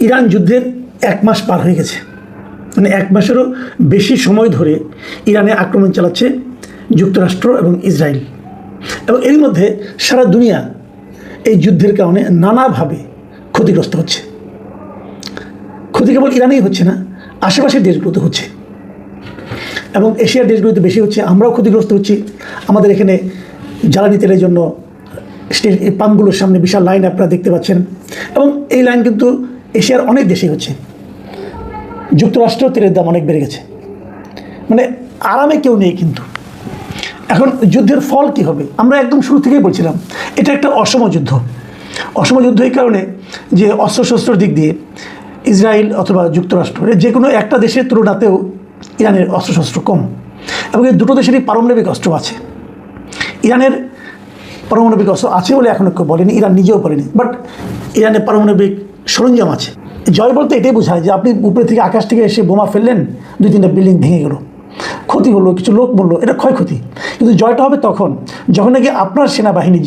Iran যুদ্ধের 1 মাস পার হয়ে গেছে, মানে 1 মাসেরও বেশি সময় ধরে ইরানে আক্রমণ চালাচ্ছে যুক্তরাষ্ট্র এবং ইসরায়েল। এবং এর মধ্যে সারা দুনিয়া এই যুদ্ধের কারণে নানাভাবে ক্ষতিগ্রস্ত হচ্ছে। ক্ষতি কেবল ইরানেই হচ্ছে না, আশেপাশের দেশগুলোতে হচ্ছে, এবং এশিয়ার দেশগুলোতে বেশি হচ্ছে। আমরাও ক্ষতিগ্রস্ত হচ্ছি। আমাদের এখানে জ্বালানি তেলের জন্য পাম্পগুলোর সামনে বিশাল লাইন আপনারা দেখতে পাচ্ছেন, এবং এই লাইন কিন্তু এশিয়ার অনেক দেশেই হচ্ছে। যুক্তরাষ্ট্রেও তেলের দাম অনেক বেড়ে গেছে, মানে আরামে কেউ নেই। কিন্তু এখন যুদ্ধের ফল কী হবে? আমরা একদম শুরু থেকেই বলছিলাম এটা একটা অসম যুদ্ধ। অসম যুদ্ধ এই কারণে যে অস্ত্রশস্ত্রের দিক দিয়ে ইসরায়েল অথবা যুক্তরাষ্ট্র যে কোনো একটা দেশের তুলনাতেও ইরানের অস্ত্রশস্ত্র কম, এবং এই দুটো দেশেরই পারমাণবিক অস্ত্র আছে। ইরানের পারমাণবিক অস্ত্র আছে বলে এখনও কেউ বলেনি, ইরান নিজেও বলেনি, বাট ইরানের পারমাণবিক সরঞ্জাম আছে। জয় বলতে এটাই বোঝায় যে আপনি উপরে থেকে আকাশ থেকে এসে বোমা ফেললেন, 2-3টা বিল্ডিং ভেঙে গেল, ক্ষতি হলো, কিছু লোক মরলো, এটা ক্ষয়ক্ষতি। কিন্তু জয়টা হবে তখন যখন নাকি আপনার সেনাবাহিনী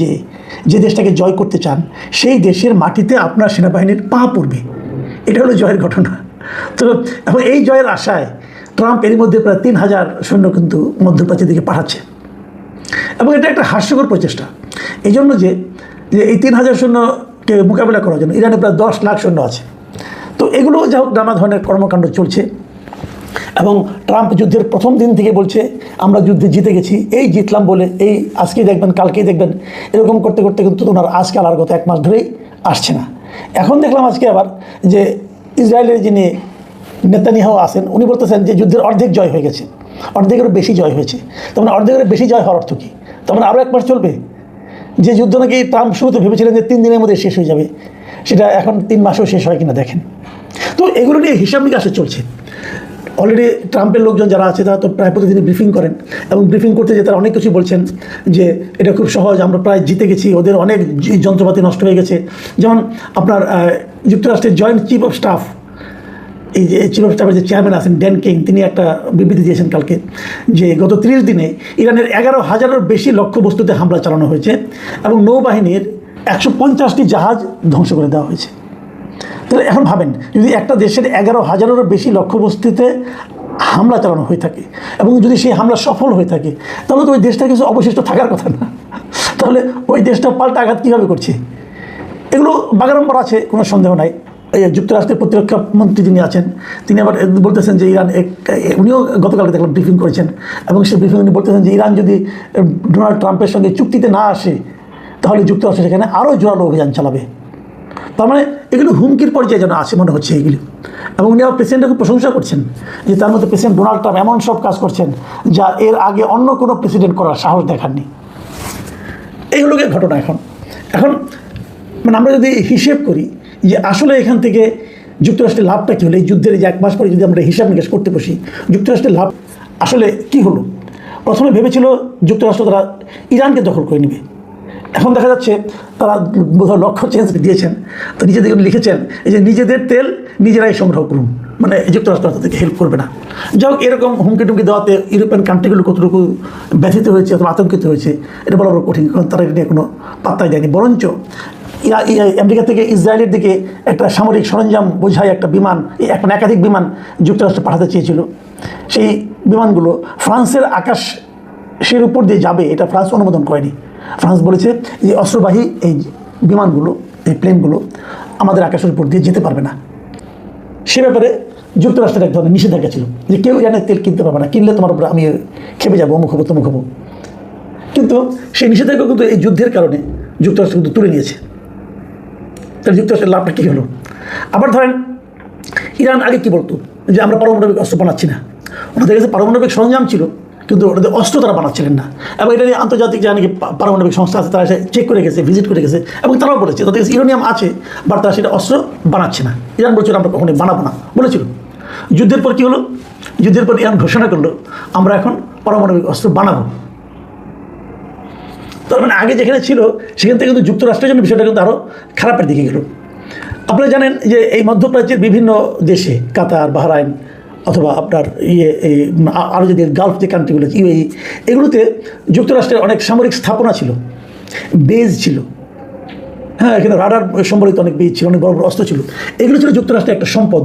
যে দেশটাকে জয় করতে চান সেই দেশের মাটিতে আপনার সেনাবাহিনীর পা পড়বে। এটা হলো জয়ের ঘটনা। তো এখন এই জয়ের আশায় ট্রাম্প এর মধ্যে প্রায় 3000 সৈন্য কিন্তু মধ্যপ্রাচ্যের দিকে পাঠাচ্ছে, এবং এটা একটা হাস্যকর প্রচেষ্টা। এই জন্য যে এই 3000 সৈন্যকে মোকাবিলা করার জন্য ইরানে প্রায় 10 লাখ সৈন্য আছে। তো এগুলো যা হোক নানা ধরনের কর্মকাণ্ড চলছে, এবং ট্রাম্প যুদ্ধের প্রথম দিন থেকে বলছে আমরা যুদ্ধে জিতে গেছি, এই জিতলাম বলে এই আজকেই দেখবেন কালকেই দেখবেন, এরকম করতে করতে কিন্তু ওনার আজকাল আর গত 1 মাস ধরেই আসছে না। এখন দেখলাম আজকে আবার যে ইসরায়েলের যিনি নেতানিয়াহু আছেন উনি বলতেছেন যে যুদ্ধের অর্ধেক জয় হয়ে গেছে, অর্ধেকেরও বেশি জয় হয়েছে। তখন অর্ধেকের বেশি জয় হওয়ার অর্থ কী? তখন আরও 1 মাস চলবে। যে যুদ্ধ নাকি ট্রাম্প শুরুতে ভেবেছিলেন যে 3 দিনের মধ্যে শেষ হয়ে যাবে, সেটা এখন 3 মাসেও শেষ হয় কিনা দেখেন। তো এগুলো নিয়ে হিসাব নিকাশে চলছে। অলরেডি ট্রাম্পের লোকজন যারা আছে তারা তো প্রায় প্রতিদিনই ব্রিফিং করেন, এবং ব্রিফিং করতে যে তারা অনেক কিছু বলছেন যে এটা খুব সহজ, আমরা প্রায় জিতে গেছি, ওদের অনেক যন্ত্রপাতি নষ্ট হয়ে গেছে। যেমন আপনার যুক্তরাষ্ট্রের জয়েন্ট চিফ অফ স্টাফ, এই যে চিফ অফ স্টাফের যে চেয়ারম্যান আছেন ড্যান কিং, তিনি একটা বিবৃতি দিয়েছেন কালকে যে গত 30 দিনে ইরানের 11,000-এর বেশি লক্ষ্যবস্তুতে হামলা চালানো হয়েছে, এবং নৌবাহিনীর 150টি জাহাজ ধ্বংস করে দেওয়া হয়েছে। তাহলে এখন ভাবেন, যদি একটা দেশের 11,000-এরও বেশি লক্ষ্যবস্তুতে হামলা চালানো হয়ে থাকে, এবং যদি সেই হামলা সফল হয়ে থাকে, তাহলে তো ওই দেশটা কিছু অবশিষ্ট থাকার কথা না। তাহলে ওই দেশটা পাল্টা আঘাত কীভাবে করছে? এগুলো বাগাড়ম্বর আছে, কোনো সন্দেহ নাই। এই যুক্তরাষ্ট্রের প্রতিরক্ষা মন্ত্রী যিনি আছেন তিনি আবার বলতেছেন যে ইরান, উনিও গতকালকে দেখলাম ব্রিফিং করেছেন, এবং সেই ব্রিফিং উনি বলতেছেন যে ইরান যদি ডোনাল্ড ট্রাম্পের সঙ্গে চুক্তিতে না আসে তাহলে যুক্তরাষ্ট্র সেখানে আরও জোরালো অভিযান চালাবে। তার মানে এগুলো হুমকির পর্যায়ে যেন আছে মনে হচ্ছে এগুলি। এবং উনি আবার প্রেসিডেন্টের খুব প্রশংসা করছেন যে তার মধ্যে প্রেসিডেন্ট ডোনাল্ড ট্রাম্প এমন সব কাজ করছেন যা এর আগে অন্য কোনো প্রেসিডেন্ট করার সাহস দেখাননি। এইগুলোকে ঘটনা এখন মানে আমরা যদি হিসেব করি যে আসলে এখান থেকে যুক্তরাষ্ট্রের লাভটা কী হলো, এই যুদ্ধের যে 1 মাস পরে যদি আমরা হিসাব নিকাশ করতে বসি যুক্তরাষ্ট্রের লাভ আসলে কী হলো। প্রথমে ভেবেছিল যুক্তরাষ্ট্র তারা ইরানকে দখল করে নেবে, এখন দেখা যাচ্ছে তারা বোধহয় লক্ষ্য চেঞ্জ দিয়েছেন। তো নিজেদের লিখেছেন এই যে নিজেদের তেল নিজেরাই সংগ্রহ করুন, মানে যুক্তরাষ্ট্র তাদেরকে হেল্প করবে না। যাই হোক, এরকম হুমকি টুমকি দেওয়াতে ইউরোপিয়ান কান্ট্রিগুলো কতটুকু ব্যথিত হয়েছে অথবা আতঙ্কিত হয়েছে এটা বলা বড় কঠিন, কারণ তারা এটা নিয়ে কোনো পাত্তাই দেয়নি। বরঞ্চ আমেরিকা থেকে ইসরায়েলের দিকে একটা সামরিক সরঞ্জাম বোঝায় একটা বিমান, এখন একাধিক বিমান যুক্তরাষ্ট্র পাঠাতে চেয়েছিল। সেই বিমানগুলো ফ্রান্সের আকাশের উপর দিয়ে যাবে এটা ফ্রান্স অনুমোদন করেনি। ফ্রান্স বলেছে যে অস্ত্রবাহী এই বিমানগুলো, এই প্লেনগুলো আমাদের আকাশের উপর দিয়ে যেতে পারবে না। সে ব্যাপারে যুক্তরাষ্ট্রের এক ধরনের নিষেধাজ্ঞা ছিল যে কেউ ইরানের তেল কিনতে পারবে না, কিনলে তোমার উপরে আমি খেপে যাবো, অমুক হবো তমুক হবো। কিন্তু সেই নিষেধাজ্ঞা কিন্তু এই যুদ্ধের কারণে যুক্তরাষ্ট্র কিন্তু তুলে নিয়েছে। তাহলে যুক্তরাষ্ট্রের লাভটা কী হলো? আবার ধরেন ইরান আগে কী বলতো যে আমরা পারমাণবিক অস্ত্র বানাচ্ছি না, ওনাদের কাছে পারমাণবিক সরঞ্জাম ছিল কিন্তু ওদের অস্ত্র তারা বানাচ্ছিলেন না। এবং এটা নিয়ে আন্তর্জাতিক যা নাকি পারমাণবিক সংস্থা আছে তারা এসে চেক করে গেছে, ভিজিট করে গেছে, এবং তারাও বলেছে তাদের কাছে ইউরেনিয়াম আছে, বাট তারা সেটা অস্ত্র বানাচ্ছে না। ইরান বলছিল আমরা কখনোই বানাবো না বলেছিল। যুদ্ধের পর কী হলো? যুদ্ধের পর ইরান ঘোষণা করলো আমরা এখন পারমাণবিক অস্ত্র বানাবো। তার মানে আগে যেখানে ছিল সেখান থেকে কিন্তু যুক্তরাষ্ট্রের জন্য বিষয়টা কিন্তু আরও খারাপের দিকে গেল। আপনারা জানেন যে এই মধ্যপ্রাচ্যের বিভিন্ন দেশে কাতার, বাহরাইন অথবা আপনার এই আরও যদি গালফ যে কান্ট্রিগুলো ইউএই, এগুলোতে যুক্তরাষ্ট্রের অনেক সামরিক স্থাপনা ছিল, বেজ ছিল, হ্যাঁ, এখানে রাডার সম্বলিত অনেক বীজ ছিল, অনেক বড় বড় অস্ত্র ছিল। এগুলো ছিল যুক্তরাষ্ট্রের একটা সম্পদ।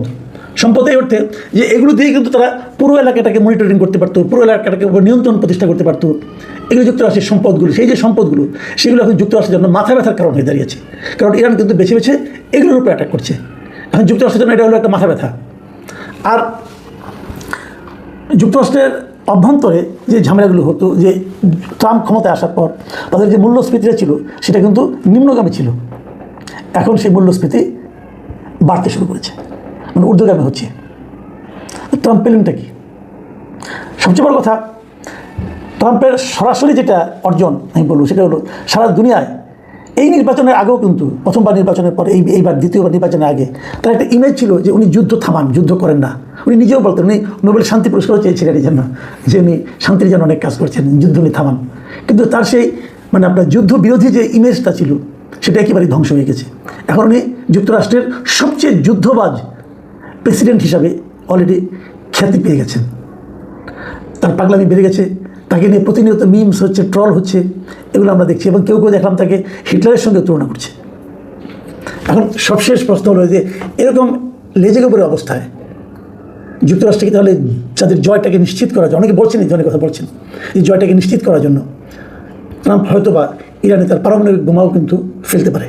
সম্পদ এই অর্থে যে এগুলো দিয়ে কিন্তু তারা পুরো এলাকাটাকে মনিটরিং করতে পারতো, পুরো এলাকাটাকে নিয়ন্ত্রণ প্রতিষ্ঠা করতে পারতো। এগুলো যুক্তরাষ্ট্রের সম্পদগুলো, সেই যে সম্পদগুলো, সেগুলো এখন যুক্তরাষ্ট্রের জন্য মাথা ব্যথার কারণ হয়ে দাঁড়িয়েছে। কারণ ইরান কিন্তু বেছে বেছে এগুলোর উপরে অ্যাটাক করছে। এখন যুক্তরাষ্ট্রের জন্য এটা হলো একটা মাথা ব্যথা। আর যুক্তরাষ্ট্রের অভ্যন্তরে যে ঝামেলাগুলো হতো, যে ট্রাম্প ক্ষমতায় আসার পর তাদের যে মূল্যস্ফীতিটা ছিল সেটা কিন্তু নিম্নগামী ছিল। এখন সেই মূল্যস্ফীতি বাড়তে শুরু করেছে, মানে ঊর্ধ্বগামী হচ্ছে। ট্রাম্প পেলেনটা কি? সবচেয়ে বড় কথা, ট্রাম্পের সরাসরি যেটা অর্জন আমি বলবো সেটা হলো সারা দুনিয়ায় এই নির্বাচনের আগেও কিন্তু প্রথমবার নির্বাচনের পর এইবার দ্বিতীয়বার নির্বাচনের আগে তার একটা ইমেজ ছিল যে উনি যুদ্ধ থামান, যুদ্ধ করেন না। উনি নিজেও বলতেন, উনি নোবেল শান্তি পুরস্কারও চেয়েছিলেন এই জন্য, যে উনি শান্তির জন্য অনেক কাজ করছেন, যুদ্ধ উনি থামান। কিন্তু তার সেই মানে আপনার যুদ্ধ বিরোধী যে ইমেজটা ছিল সেটা একেবারেই ধ্বংস হয়ে গেছে। এখন উনি যুক্তরাষ্ট্রের সবচেয়ে যুদ্ধবাজ প্রেসিডেন্ট হিসাবে অলরেডি খ্যাতি পেয়ে গেছেন। তার পাগলামি বেড়ে গেছে, তাকে নিয়ে প্রতিনিয়ত মিমস হচ্ছে, ট্রল হচ্ছে, এগুলো আমরা দেখছি। এবং কেউ কেউ দেখলাম তাকে হিটলারের সঙ্গে তুলনা করছে। এখন সবশেষ প্রশ্ন হলো যে এরকম লেজে গোবরের অবস্থায় যুক্তরাষ্ট্রকে তাহলে তাদের জয়টাকে নিশ্চিত করার জন্য, অনেকে বলছেন এই ধরনের কথা বলছেন, এই জয়টাকে নিশ্চিত করার জন্য ট্রাম্প হয়তো বা ইরানে তার পারমাণবিক বোমাও কিন্তু ফেলতে পারে।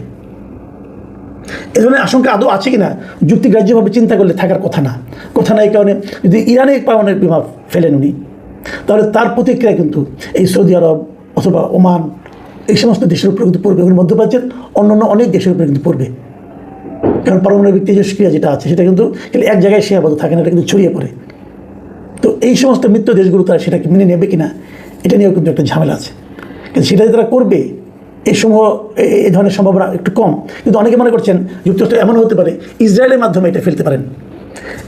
এ ধরনের আশঙ্কা আদৌ আছে কিনা যুক্তিগ্রাহ্যভাবে চিন্তা করলে থাকার কথা না। কথা না, এই কারণে যদি ইরানে পারমাণবিক বোমা ফেলেন উনি, তাহলে তার প্রতিক্রিয়া কিন্তু এই সৌদি আরব অথবা ওমান এই সমস্ত দেশের উপরে কিন্তু পড়বে, এবং মধ্যপ্রাচ্যের অন্যান্য অনেক দেশের উপরে কিন্তু পড়বে। কারণ পারমাণবিক তেজস্ক্রিয়া যেটা আছে সেটা কিন্তু এক জায়গায় সীমাবদ্ধ থাকে না, এটা কিন্তু ছড়িয়ে পড়ে। তো এই সমস্ত মিত্র দেশগুলো তারা সেটাকে মেনে নেবে কিনা এটা নিয়েও কিন্তু একটা ঝামেলা আছে। কিন্তু সেটা যে তারা করবে এই ধরনের সম্ভাবনা একটু কম। কিন্তু অনেকে মনে করছেন যুক্তরাষ্ট্র এমন হতে পারে ইসরায়েলের মাধ্যমে এটা ফেলতে পারেন।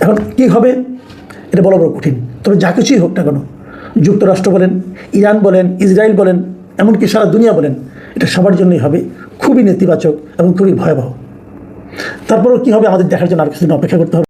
এখন কী হবে এটা বড় বড় কঠিন। তবে যা কিছুই হোক না কেন, যুক্তরাষ্ট্র বলেন, ইরান বলেন, ইসরায়েল বলেন, এমনকি সারা দুনিয়া বলেন, এটা সবার জন্যই হবে খুবই নেতিবাচক এবং খুবই ভয়াবহ। তারপরেও কী হবে আমাদের দেখার জন্য আর কিছুদিন অপেক্ষা করতে হবে।